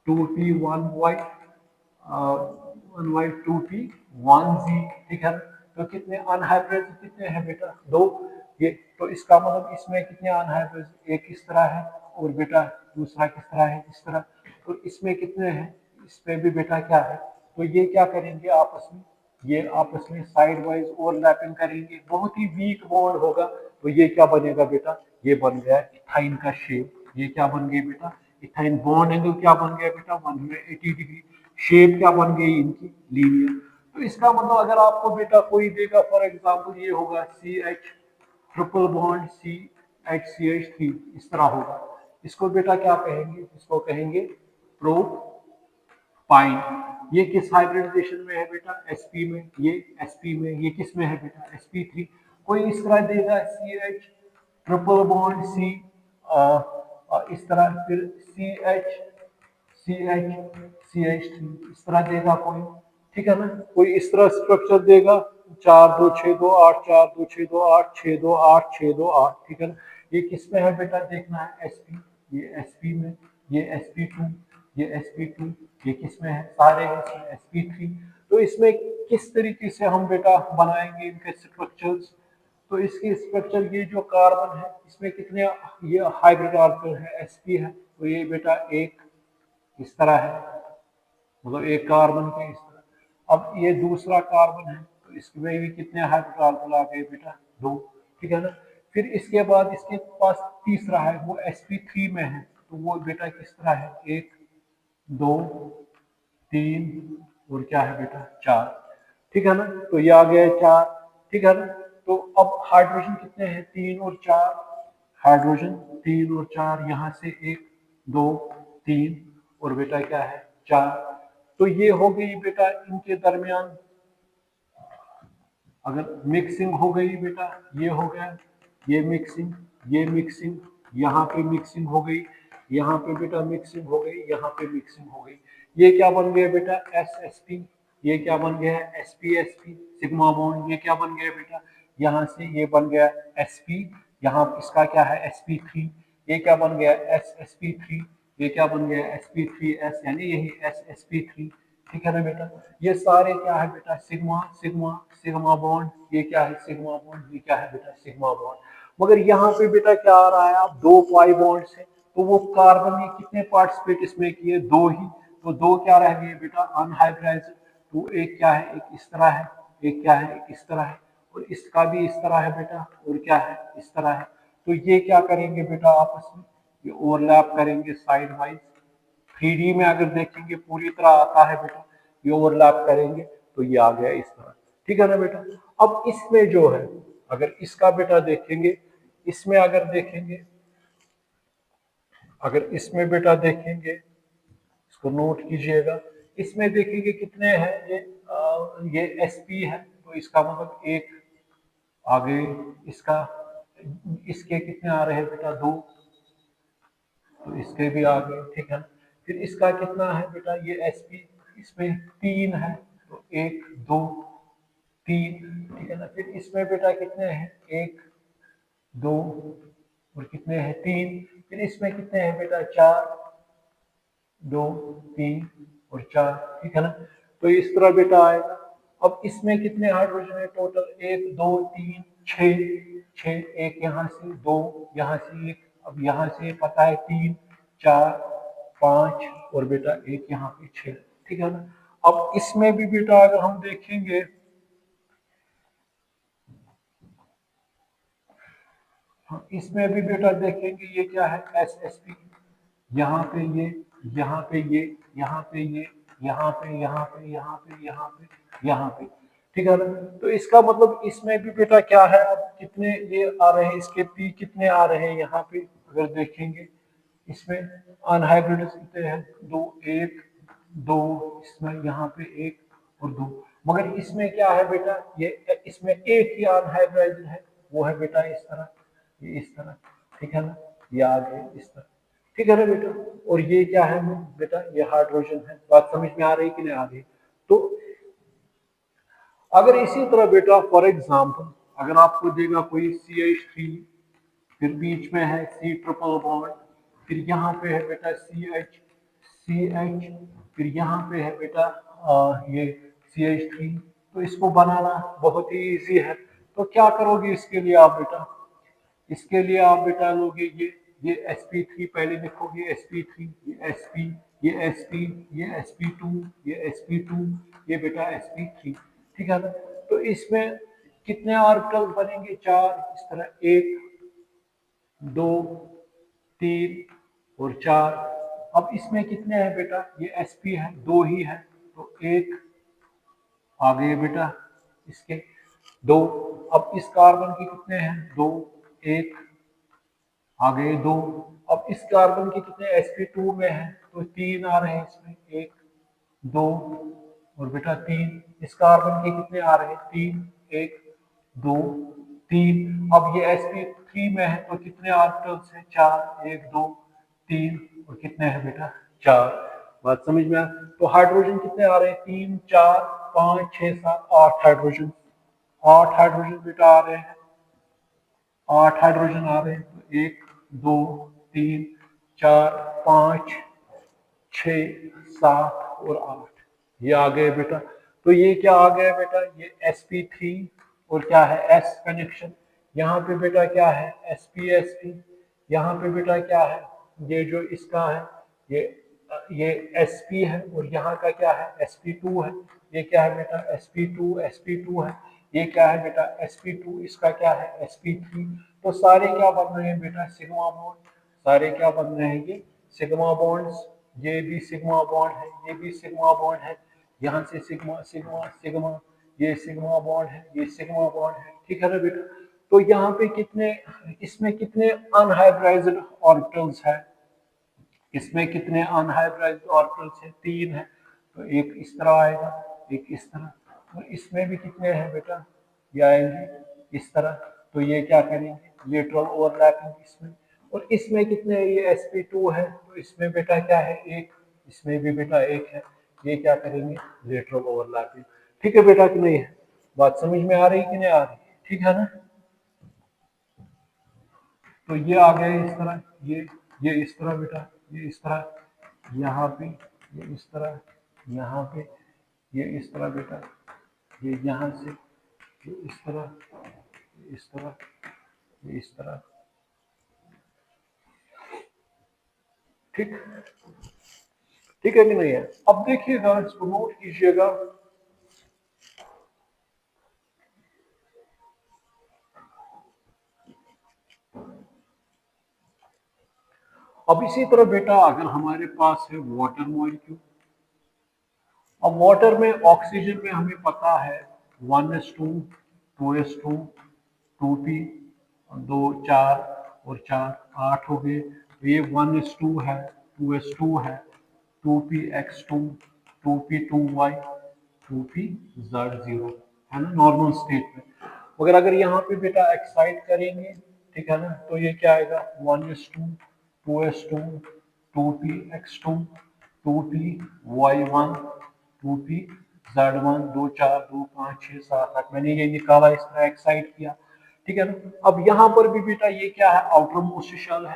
2p1y, 1y2p, 1z। ठीक है। तो कितने अनहाइब्रिड कितने हैं बेटा? दो। ये तो इसका मतलब इसमें कितने अनहाइब्रिड? एक इस तरह है, और बेटा दूसरा किस तरह है? इस तरह। तो इसमें कितने हैं? इसमें भी बेटा क्या है? तो ये क्या करेंगे आपस में? ये आपस में साइड वाइज ओवरलैपिंग करेंगे, बहुत ही वीक बॉन्ड होगा। तो ये क्या बनेगा बेटा? ये बन गया इथाइन का शेप। ये क्या बन गई बेटा? इथाइन। बॉन्ड एंगल क्या बन गया बेटा? 180 डिग्री। शेप क्या बन गई इनकी? लीनियर। तो इसका मतलब अगर आपको बेटा कोई देगा, फॉर एग्जांपल ये होगा C H triple bond C H C H three, इस तरह होगा। इसको बेटा क्या कहेंगे? इसको कहेंगे प्रो पाइन। ये किस हाइब्रिडाइजेशन में है बेटा? sp में। ये sp में। ये किस में है बेटा? sp3। कोई इस तरह देगा C H triple bond C, इस तरह, फिर C H C H C H three, इस तरह देगा कोई। ठीक है ना। कोई इस तरह स्ट्रक्चर देगा, 4 2 6 2 8, 4 2 6 2 8, 6 2 8, 6 2 8। ठीक है ना। ये किस में है बेटा? देखना है sp। ये sp में। ये sp2, ये sp2, ये किस में है? सारे इसमें sp3। तो इसमें किस तरीके से हम बेटा बनाएंगे इनके स्ट्रक्चर्स? तो इसकी स्ट्रक्चर, ये जो कार्बन है इसमें कितने ये हाइब्रिड ऑर्बिटल है? sp है, तो ये बेटा एक इस तरह है, मतलब एक कार्बन के इस तरह। अब ये दूसरा कार्बन है, तो इसमें भी कितने हाइड्रोजन ऑर्बिटल आ गए बेटा? दो। ठीक है ना। फिर इसके बाद इसके पास तीसरा है, वो sp3 में है, तो वो बेटा किस तरह है? एक, दो, तीन, और क्या है बेटा? चार। ठीक है ना। तो ये आ गया चार। ठीक है ना। तो अब हाइड्रोजन कितने हैं? तीन और चार। हाइड्रोजन तीन और चार, यहाँ से एक, दो, तीन, और बेटा क्या है? चार। तो ये हो गई बेटा इनके दरमियान, अगर मिक्सिंग हो गई बेटा, ये हो गया, ये मिक्सिंग, ये मिक्सिंग, यहाँ पे मिक्सिंग हो गई, यहाँ पे बेटा मिक्सिंग हो गई, यहाँ पे मिक्सिंग हो गई। ये क्या बन गया बेटा? S S P. ये क्या बन गया है? S P S P, sigma bond. ये क्या बन गया बेटा? यहाँ से ये बन गया एस पी, यहाँ इसका क्या है? S P three. ये क्या बन गया? S S P three. ये क्या बन गया? एस पी थ्री एस, यानी यही एस एस पी थ्री। ठीक है ना बेटा। ये सारे क्या है बेटा? Sigma sigma sigma bond. ये क्या है? Sigma bond. ये क्या है बेटा? Sigma bond. मगर यहाँ पे बेटा क्या आ रहा है? आप दो पाई बॉन्ड से, तो वो कार्बन ने कितने पार्टिसिपेट इसमें किए? दो ही। तो दो क्या रह गए बेटा? अनहाइब्रिडाइज्ड। तो एक क्या है? एक इस तरह है, एक क्या है? एक इस तरह है, और इसका भी इस तरह है बेटा, और क्या है? इस तरह है। तो ये क्या करेंगे बेटा आपस में? ये ओवरलैप करेंगे साइड वाइज। 3D में अगर देखेंगे पूरी तरह आता है बेटा, ये ओवरलैप करेंगे, तो ये आ गया इस तरह। ठीक है ना बेटा। अब इसमें जो है, अगर इसका बेटा देखेंगे, इसमें अगर देखेंगे, अगर इसमें बेटा देखेंगे, इसको नोट कीजिएगा। इसमें देखेंगे कितने हैं? ये sp है, तो इसका मतलब एक आगे, इसका, इसके कितने आ रहे हैं बेटा? दो। तो इसके भी आ गए। ठीक है। फिर इसका कितना है बेटा? ये sp, इसमें तीन है, तो एक, दो, तीन। ठीक है ना। फिर इसमें बेटा कितने हैं? एक, दो, और कितने हैं? तीन। फिर इसमें कितने हैं बेटा? चार। 2 3 और 4, ठीक है ना। तो इस तरह बेटा आएगा। अब इसमें कितने हाइड्रोजन है टोटल, 1 2 3 6, 6, एक यहाँ से, 2 यहाँ से, एक, अब यहाँ से पता है 3 4 5 और बेटा एक यहाँ पे 6, ठीक है ना। अब इसमें भी बेटा अगर हम देखेंगे, हाँ, इसमें भी बेटा देखेंगे ये क्या है, एस एस पी, यहाँ पे ये, यहाँ पे ये, यहाँ पे ये, यहाँ पे, यहाँ पे, यहाँ पे, यहाँ पे, यहाँ पे, ठीक है ना। तो इसका मतलब इसमें भी बेटा क्या है, अब कितने ये आ रहे हैं, इसके पी कितने आ रहे हैं यहाँ पे, अगर देखेंगे इसमें अनहाइब्रिड कितने हैं, दो, एक, दो, इसमें यहाँ पे एक और दो, मगर इसमें क्या है बेटा, ये इसमें एक ही अनहाइब्रिड है, वो है बेटा इस तरह, ये इस तरह, ठीक है ना, ये आ गए इस तरह, ठीक है ना बेटा। और ये क्या है बेटा, ये हाइड्रोजन है। बात समझ में आ रही कि नहीं आ रही। तो अगर इसी तरह बेटा फॉर एग्जांपल अगर आपको देगा कोई CH3, फिर बीच में है C ट्रिपल बॉन्ड, फिर यहाँ पे है बेटा CH, फिर यहाँ पे है बेटा ये CH3, तो इसको बनाना बहुत ही इजी है। तो क्या करोगे इसके लिए आप बेटा, इसके लिए आप बेटा लोगे ये sp3 पहले लिखोगे, sp3, ये sp, ये sp, ये sp2, ये sp2, ये बेटा sp3, ठीक है ना। तो इसमें कितने ऑर्बिटल बनेंगे, 4, इस तरह 1 2 3 और 4। अब इसमें कितने हैं बेटा, ये sp है, 2 ही है, तो एक आ गए बेटा इसके 2। अब इस कार्बन के कितने हैं, 2, एक आ गए 2। अब इस कार्बन के कितने sp2 में है, तो 3 आ रहे हैं इसमें, 1 2 और बेटा 3। इस कार्बन के कितने आ रहे हैं, 3, 1 2 3। अब ये sp3 में है तो कितने ऑर्बिटल्स हैं, 4, 1 2 3 और कितने हैं बेटा, 4। बात समझ में आ, तो हाइड्रोजन कितने आ रहे हैं, 3 4 5 6 7 8 हाइड्रोजन, 8 हाइड्रोजन बेटा आ रहे हैं, 8 हाइड्रोजन आ रहे हैं। तो 1 2 3 4 5 6 7 और 8, ये आ गए बेटा। तो ये क्या आ गया बेटा, ये sp3 और क्या है s कनेक्शन, यहाँ पे बेटा क्या है sp यहाँ पे बेटा क्या है, ये जो इसका है ये sp है, और यहाँ का क्या है sp2 है, ये क्या है बेटा sp2 है, ये क्या है बेटा sp2, इसका क्या है sp3। तो सारे क्या बन रहे हैं बेटा, सिग्मा बॉन्ड, सारे क्या बन रहे हैं, ये सिग्मा बॉन्ड्स, ये भी सिग्मा बॉन्ड है, ये भी सिग्मा बॉन्ड है, यहाँ से सिग्मा सिग्मा सिग्मा, ये सिग्मा बॉन्ड है, ये सिग्मा बॉन्ड है, ठीक है ना बेटा। तो यहाँ पे कितने, इसमें कितने अनहाइब्रिडाइज्ड ऑर्बिटल्स है, इसमें कितने अनहाइब्रिडाइज्ड ऑर्बिटल्स है, 3 है। तो एक इस तरह आएगा, एक इस तरह, और इसमें भी कितने हैं बेटा, ये आएंगे इस तरह। तो ये क्या करेंगे, लेटरल ओवरलैपिंग इसमें। और इसमें कितने है, ये sp2 है, तो इसमें बेटा क्या है, एक, इसमें भी बेटा एक है, ये क्या करेंगे, लेटरल ओवरलैपिंग, ठीक है बेटा कि नहीं है। बात समझ में आ रही कि नहीं आ रही, ठीक है ना। तो ये आ गए इस तरह, ये इस तरह बेटा, ये इस तरह, यहाँ पे ये इस तरह, यहाँ पे ये इस तरह बेटा, ये यहाँ से ये इस तरह, ये इस तरह, ये इस तरह, ठीक, ठीक है कि नहीं है। अब देखिएगा, इसको नोट कीजिएगा, अब इसी तरह बेटा अगर हमारे पास है वाटर मॉलिक्यूल, अब वाटर में ऑक्सीजन में हमें पता है 1s2 2s2 2p, 2 4 और 4 8 हो गए। तो ये 1s2 है, 2s2 है, 2px2, 2p2y, 2pz0, है ना नॉर्मल स्टेट में। मगर अगर यहाँ पे बेटा एक्साइट करेंगे, ठीक है ना, तो ये क्या आएगा, 1s2 2s2 2px2 2py1 2pz1, 2 4 2 5 6 7 8, मैंने ये निकाला, इस तरह एक्साइट किया, ठीक है ना। अब यहाँ पर भी बेटा ये क्या है, आउटर मोस्ट शेल है,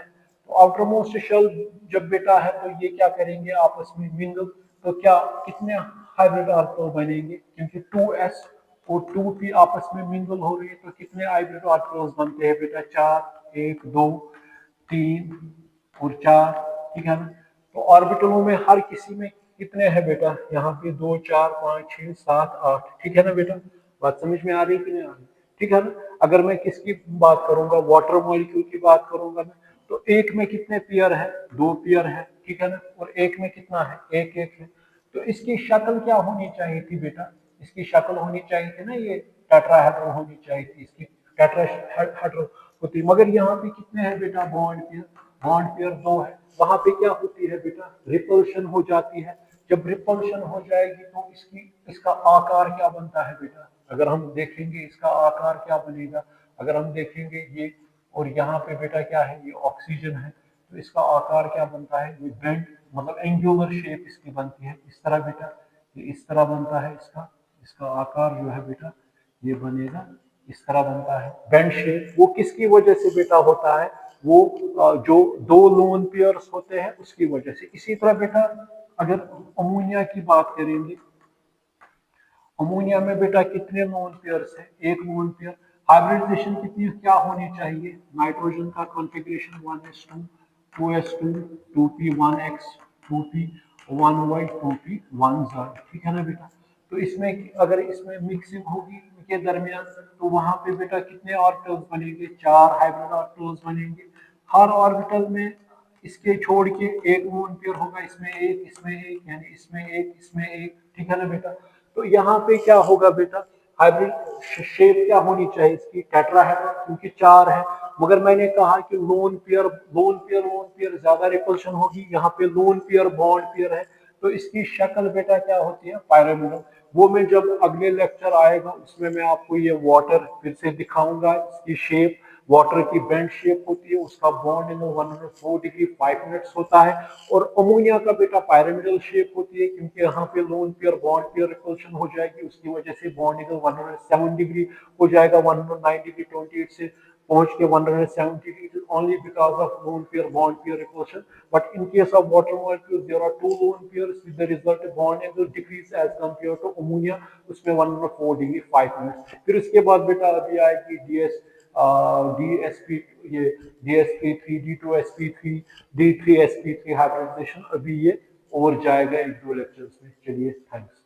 तो आउटर मोस्ट शेल जब बेटा है तो ये क्या करेंगे आपस में मिंगल, तो क्या कितने हाइब्रिड ऑर्बिटल बनेंगे, क्योंकि 2s और 2p आपस में मिंगल हो रही है, तो कितने हाइब्रिड ऑर्बिटल्स बनते हैं बेटा, 4, 1, 2, 3 और 4, ठीक है ना। तो ऑर्बिटलों में हर किसी में कितने हैं बेटा, यहाँ पे 2, 4, 5, 6, 7, 8, ठीक है ना बेटा। बात समझ में आ रही है कि नहीं आ रही, ठीक है ना। अगर मैं किसकी बात करूंगा, वाटर मॉलिक्यूल की बात करूंगा मैं, तो एक में कितने पेयर है, 2 पेयर है, ठीक है ना, और एक में कितना है, एक एक है। तो इसकी शक्ल क्या होनी चाहिए थी बेटा, इसकी शक्ल होनी चाहिए थी ना, ये टेट्राहेड्रल होनी चाहिए थी, इसकी टेट्राहेड्रल होती, मगर यहाँ पे कितने हैं बेटा, बॉन्ड पेयर, बॉन्ड पेयर 2 है। वहां पे क्या होती है बेटा, रिपल्शन हो जाती है। जब रिपल्शन हो जाएगी तो इसका आकार क्या बनता है बेटा, अगर हम देखेंगे इसका आकार क्या बनेगा, अगर हम देखेंगे ये, और यहाँ पे बेटा क्या है, ये ऑक्सीजन है, तो इसका आकार क्या बनता है, ये बेंड मतलब एंगुलर शेप इसकी बनती है, इस तरह बेटा, ये इस तरह बनता है, इसका इसका आकार जो है बेटा ये बनेगा, इस तरह बनता है बेंड शेप। वो किसकी वजह से बेटा होता है, वो जो 2 लोन पेयर्स होते हैं उसकी वजह से। इसी तरह बेटा अगर अमोनिया की बात करेंगे, अमोनिया में बेटा कितने लोन पेयर्स है, एक लोन पेयर। हाइब्रिडाइजेशन कितनी क्या होनी चाहिए, नाइट्रोजन का configuration 1s2 2s2 2p 1x 2p 1y 2p 1z, ठीक है ना बेटा। तो इसमें अगर इसमें मिक्सिंग होगी इनके दरमियान, तो वहां पे बेटा कितने ऑर्बिटल्स बनेंगे, 4 हाइब्रिड ऑर्बिटल्स बनेंगे। हर ऑर्बिटल में इसके छोड़ के एक लोन पेयर होगा, इसमें एक, इसमें एक, यानी इसमें एक, इसमें एक, ठीक है ना बेटा। तो यहाँ पे क्या होगा बेटा, हाइब्रिड शेप क्या होनी चाहिए इसकी, टेट्राहेड्रल, क्योंकि 4 है। मगर मैंने कहा कि लोन पेयर, लोन पेयर ज्यादा रिपल्शन होगी, यहाँ पे लोन पेयर बॉन्ड पेयर है, तो इसकी शक्ल बेटा क्या होती है, पिरामिडल। वो मैं जब अगले लेक्चर आएगा उसमें मैं आपको ये वाटर फिर से दिखाऊंगा, इसकी शेप, वाटर की बेंड शेप होती है, उसका बॉन्ड एंगल 104 डिग्री 5 मिनट्स होता है। और अमोनिया का बेटा पिरामिडल शेप होती है, क्योंकि यहाँ पे lone pair bond pair repulsion हो जाएगी, उसकी वजह से बॉन्ड एंगल 107 डिग्री हो जाएगा, 109 डिग्री 28 से पहुंच के 170 degree, only because of lone pair bond pair repulsion. But in case of water molecules there are 2 lone pairs, with the result bond angle decrease as compared to ammonia, उसमें 104 degree 5 minute. फिर उसके बाद बेटा अभी आएगी DSP, ये DSP3 D2sp3 D3sp3 hybridisation, अभी ये और जाएगा 1-2 लेक्चर्स में। चलिए, थैंक्स।